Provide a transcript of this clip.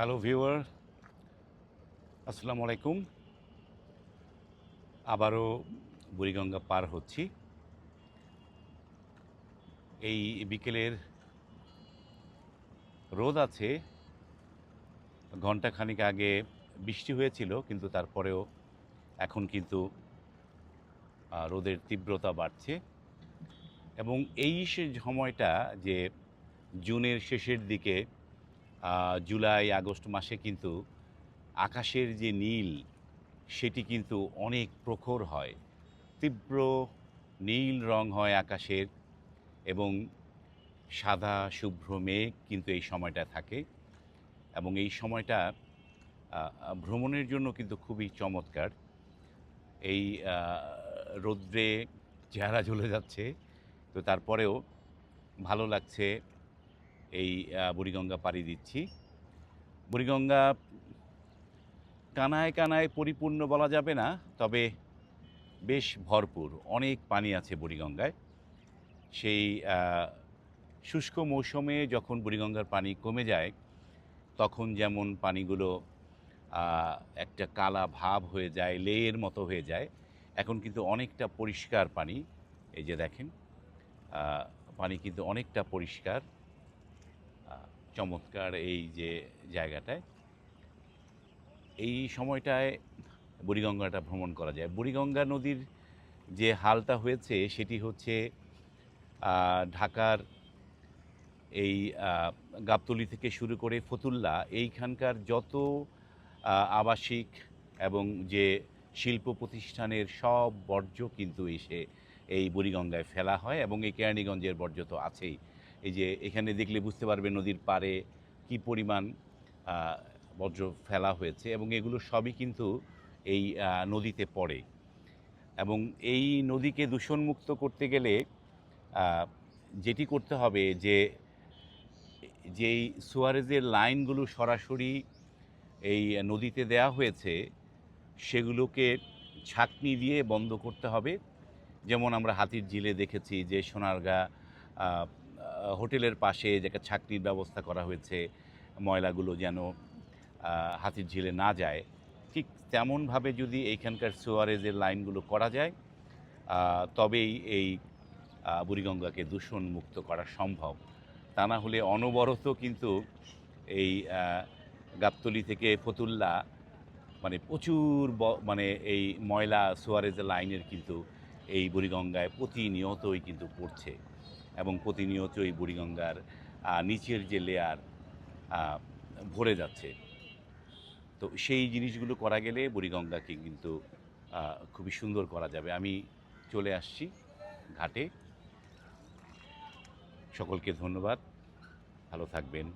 Hello viewer, আসসালামু আলাইকুম। আবারও বুড়িগঙ্গা পার হচ্ছি। এই বিকেলের রোদ আছে। ঘণ্টাখানিক আগে বৃষ্টি হয়েছিল, কিন্তু তারপরেও এখন কিন্তু রোদের তীব্রতা বাড়ছে। এবং এই সময়টা যে জুনের শেষের দিকে জুলাই আগস্ট মাসে কিন্তু আকাশের যে নীল সেটি কিন্তু অনেক প্রখর হয়। তীব্র নীল রং হয় আকাশের, এবং সাদা শুভ্র মেঘ কিন্তু এই সময়টা থাকে। এবং এই সময়টা ভ্রমণের জন্য কিন্তু খুবই চমৎকার। এই রৌদ্রে চেহারা জ্বলে যাচ্ছে, তো তারপরেও ভালো লাগছে। এই বুড়িগঙ্গা পাড়ি দিচ্ছি। বুড়িগঙ্গা কানায় কানায় পরিপূর্ণ বলা যাবে না, তবে বেশ ভরপুর। অনেক পানি আছে বুড়িগঙ্গায়। সেই শুষ্ক মৌসুমে যখন বুড়িগঙ্গার পানি কমে যায়, তখন যেমন পানিগুলো একটা কালা ভাব হয়ে যায়, লেয়ের মতো হয়ে যায়, এখন কিন্তু অনেকটা পরিষ্কার পানি। এই যে দেখেন, পানি কিন্তু অনেকটা পরিষ্কার। চমৎকার এই যে জায়গাটায়, এই সময়টায় বুড়িগঙ্গাটা ভ্রমণ করা যায়। বুড়িগঙ্গা নদীর যে হালটা হয়েছে সেটি হচ্ছে ঢাকার এই গাবতলী থেকে শুরু করে ফতুল্লা, এইখানকার যত আবাসিক এবং যে শিল্প প্রতিষ্ঠানের সব বর্জ্য কিন্তু এসে এই বুড়িগঙ্গায় ফেলা হয়। এবং এই কেরানীগঞ্জের বর্জ্য তো আছেই। এই যে এখানে দেখলে বুঝতে পারবে নদীর পাড়ে কি পরিমাণ বর্জ্য ফেলা হয়েছে, এবং এগুলো সবই কিন্তু এই নদীতে পড়ে। এবং এই নদীকে দূষণমুক্ত করতে গেলে যেটি করতে হবে, যে যেই সুয়ারেজের লাইনগুলো সরাসরি এই নদীতে দেয়া হয়েছে সেগুলোকে ছাঁকনি দিয়ে বন্ধ করতে হবে। যেমন আমরা হাতির ঝিলে দেখেছি যে সোনারগাঁ হোটেলের পাশে যে একটা ছাঁকনির ব্যবস্থা করা হয়েছে, ময়লাগুলো যেন হাতির ঝিলে না যায়। ঠিক তেমনভাবে যদি এইখানকার সুয়ারেজের লাইনগুলো করা যায়, তবেই এই বুড়িগঙ্গাকে দূষণমুক্ত করা সম্ভব। তা না হলে অনবরত কিন্তু এই গাবতলী থেকে ফতুল্লা মানে প্রচুর মানে এই ময়লা সুয়ারেজের লাইনের কিন্তু এই বুড়িগঙ্গায় প্রতিনিয়তই কিন্তু পড়ছে, এবং প্রতিনিয়তই বুড়িগঙ্গার নিচের যে লেয়ার ভরে যাচ্ছে। তো সেই জিনিসগুলো করা গেলে বুড়িগঙ্গাকে কিন্তু খুবই সুন্দর করা যাবে। আমি চলে আসছি ঘাটে। সকলকে ধন্যবাদ। ভালো থাকবেন।